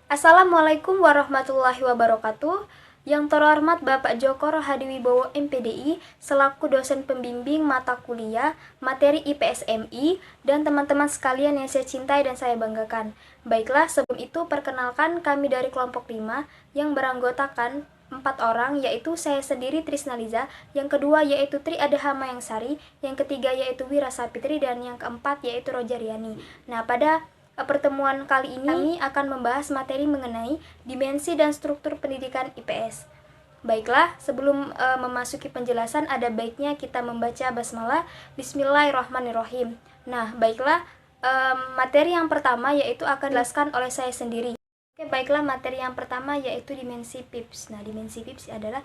Assalamualaikum warahmatullahi wabarakatuh. Yang terhormat Bapak Joko Rohadiwibowo MPDI selaku dosen pembimbing mata kuliah materi IPS MI dan teman-teman sekalian yang saya cintai dan saya banggakan. Baiklah, sebelum itu perkenalkan kami dari kelompok 5 yang beranggotakan 4 orang, yaitu saya sendiri Trisnaliza, yang kedua yaitu Tri Adahama yang Sari, yang ketiga yaitu Wira Sapitri, dan yang keempat yaitu Rojariani. Nah, pada pertemuan kali ini kami akan membahas materi mengenai dimensi dan struktur pendidikan IPS. Baiklah, sebelum memasuki penjelasan ada baiknya kita membaca basmalah. Bismillahirrahmanirrahim. Nah, baiklah, materi yang pertama yaitu akan dijelaskan oleh saya sendiri. Oke, baiklah, materi yang pertama yaitu dimensi PIPS. Nah, dimensi PIPS adalah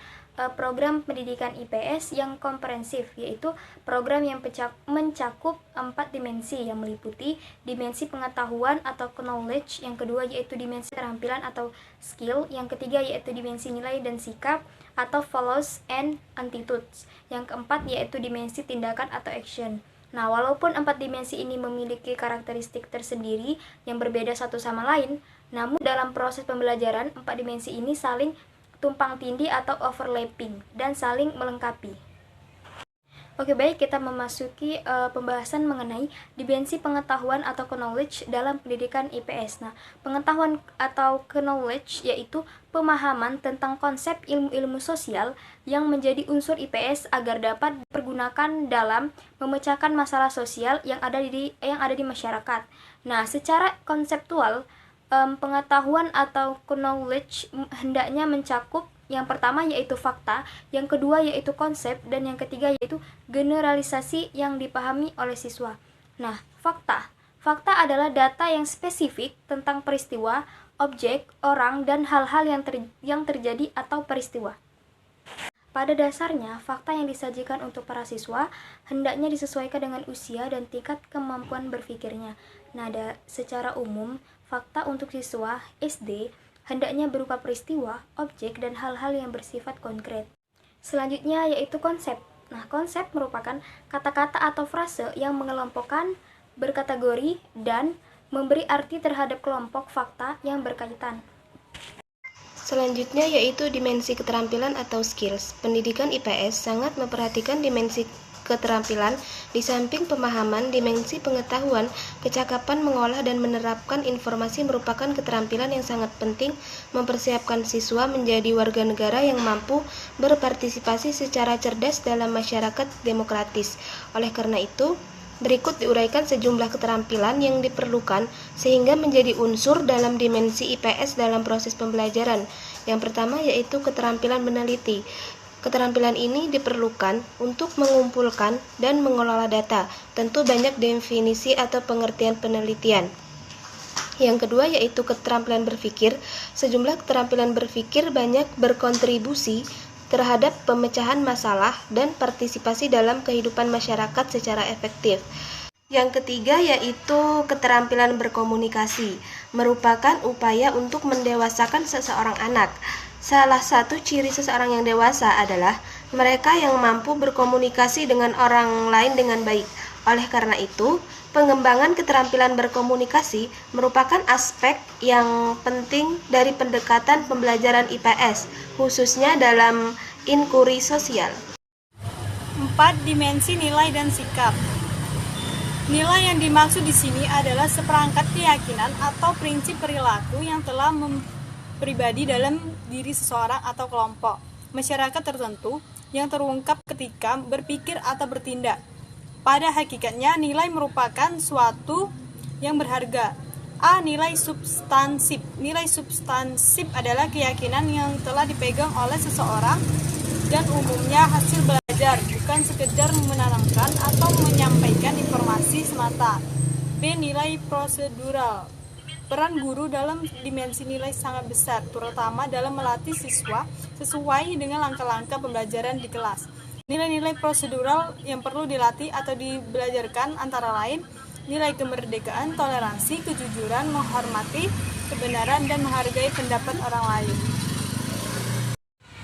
program pendidikan IPS yang komprehensif, yaitu program yang mencakup 4 dimensi yang meliputi dimensi pengetahuan atau knowledge, yang kedua yaitu dimensi keterampilan atau skill, yang ketiga yaitu dimensi nilai dan sikap atau values and attitudes, yang keempat yaitu dimensi tindakan atau action. Nah, walaupun 4 dimensi ini memiliki karakteristik tersendiri yang berbeda satu sama lain, namun dalam proses pembelajaran 4 dimensi ini saling tumpang tindih atau overlapping dan saling melengkapi. Oke, baik, kita memasuki pembahasan mengenai dimensi pengetahuan atau knowledge dalam pendidikan IPS. Nah, pengetahuan atau knowledge yaitu pemahaman tentang konsep ilmu-ilmu sosial yang menjadi unsur IPS agar dapat dipergunakan dalam memecahkan masalah sosial yang ada di masyarakat. Nah, secara konseptual, pengetahuan atau knowledge hendaknya mencakup yang pertama yaitu fakta, yang kedua yaitu konsep, dan yang ketiga yaitu generalisasi yang dipahami oleh siswa. Nah, fakta. Fakta adalah data yang spesifik tentang peristiwa, objek, orang, dan hal-hal yang terjadi atau peristiwa. Pada dasarnya, fakta yang disajikan untuk para siswa hendaknya disesuaikan dengan usia dan tingkat kemampuan berpikirnya. Nah, secara umum, fakta untuk siswa SD hendaknya berupa peristiwa, objek, dan hal-hal yang bersifat konkret. Selanjutnya yaitu konsep. Nah, konsep merupakan kata-kata atau frase yang mengelompokkan, berkategori, dan memberi arti terhadap kelompok fakta yang berkaitan. Selanjutnya yaitu dimensi keterampilan atau skills. Pendidikan IPS sangat memperhatikan dimensi keterampilan di samping pemahaman. Dimensi pengetahuan, kecakapan mengolah dan menerapkan informasi merupakan keterampilan yang sangat penting mempersiapkan siswa menjadi warga negara yang mampu berpartisipasi secara cerdas dalam masyarakat demokratis. Oleh karena itu, berikut diuraikan sejumlah keterampilan yang diperlukan sehingga menjadi unsur dalam dimensi IPS dalam proses pembelajaran. Yang pertama yaitu keterampilan meneliti. Keterampilan ini diperlukan untuk mengumpulkan dan mengelola data. Tentu banyak definisi atau pengertian penelitian. Yang kedua yaitu keterampilan berpikir. Sejumlah keterampilan berpikir banyak berkontribusi terhadap pemecahan masalah dan partisipasi dalam kehidupan masyarakat secara efektif. Yang ketiga yaitu keterampilan berkomunikasi, merupakan upaya untuk mendewasakan seseorang anak. Salah satu ciri seseorang yang dewasa adalah mereka yang mampu berkomunikasi dengan orang lain dengan baik. Oleh karena itu, pengembangan keterampilan berkomunikasi merupakan aspek yang penting dari pendekatan pembelajaran IPS, khususnya dalam inkuri sosial. 4. Dimensi nilai dan sikap. Nilai yang dimaksud di sini adalah seperangkat keyakinan atau prinsip perilaku yang telah pribadi dalam diri seseorang atau kelompok masyarakat tertentu yang terungkap ketika berpikir atau bertindak. Pada hakikatnya, nilai merupakan suatu yang berharga. A. Nilai substansif. Nilai substansif adalah keyakinan yang telah dipegang oleh seseorang dan umumnya hasil belajar, bukan sekedar menanamkan atau menyampaikan informasi semata. B. Nilai prosedural. Peran guru dalam dimensi nilai sangat besar, terutama dalam melatih siswa sesuai dengan langkah-langkah pembelajaran di kelas. Nilai-nilai prosedural yang perlu dilatih atau dibelajarkan antara lain nilai kemerdekaan, toleransi, kejujuran, menghormati kebenaran, dan menghargai pendapat orang lain.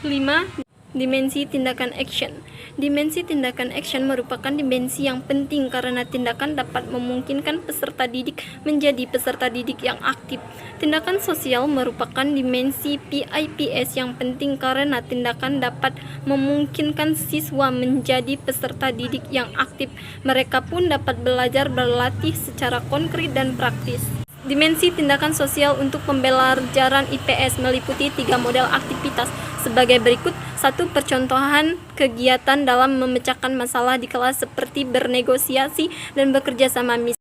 5. Dimensi tindakan action. Dimensi tindakan action merupakan dimensi yang penting karena tindakan dapat memungkinkan peserta didik menjadi peserta didik yang aktif. Tindakan sosial merupakan dimensi PIPS yang penting karena tindakan dapat memungkinkan siswa menjadi peserta didik yang aktif. Mereka pun dapat belajar berlatih secara konkret dan praktis. Dimensi tindakan sosial untuk pembelajaran IPS meliputi 3 model aktivitas sebagai berikut. 1. Percontohan kegiatan dalam memecahkan masalah di kelas seperti bernegosiasi dan bekerja sama. 2.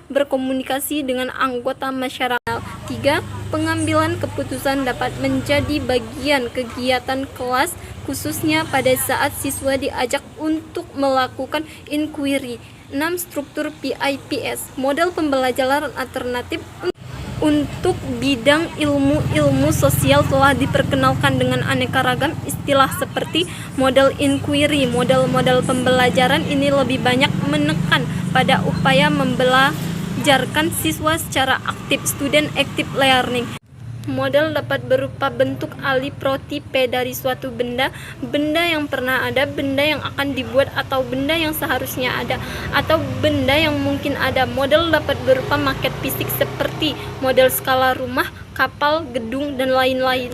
Berkomunikasi dengan anggota masyarakat. 3. Pengambilan keputusan dapat menjadi bagian kegiatan kelas, khususnya pada saat siswa diajak untuk melakukan inquiry. 6. Struktur PIPS. Model pembelajaran alternatif untuk bidang ilmu sosial telah diperkenalkan dengan aneka ragam istilah seperti model inquiry. Model-model pembelajaran ini lebih banyak menekan pada upaya membelajarkan siswa secara aktif, student active learning. Model dapat berupa bentuk aliprotipe dari suatu benda, benda yang pernah ada, benda yang akan dibuat atau benda yang seharusnya ada, atau benda yang mungkin ada. Model dapat berupa maket fisik seperti model skala rumah, kapal, gedung, dan lain-lain.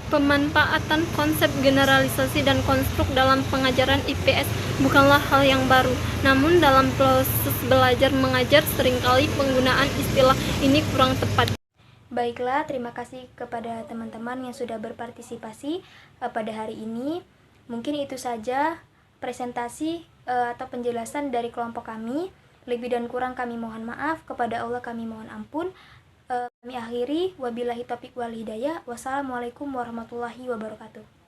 Pemanfaatan konsep generalisasi dan konstruk dalam pengajaran IPS bukanlah hal yang baru. Namun dalam proses belajar mengajar seringkali penggunaan istilah ini kurang tepat. Baiklah, terima kasih kepada teman-teman yang sudah berpartisipasi pada hari ini. Mungkin itu saja presentasi atau penjelasan dari kelompok kami. Lebih dan kurang kami mohon maaf, kepada Allah kami mohon ampun. Kami akhiri, wabillahi taufiq wal hidayah. Wassalamualaikum warahmatullahi wabarakatuh.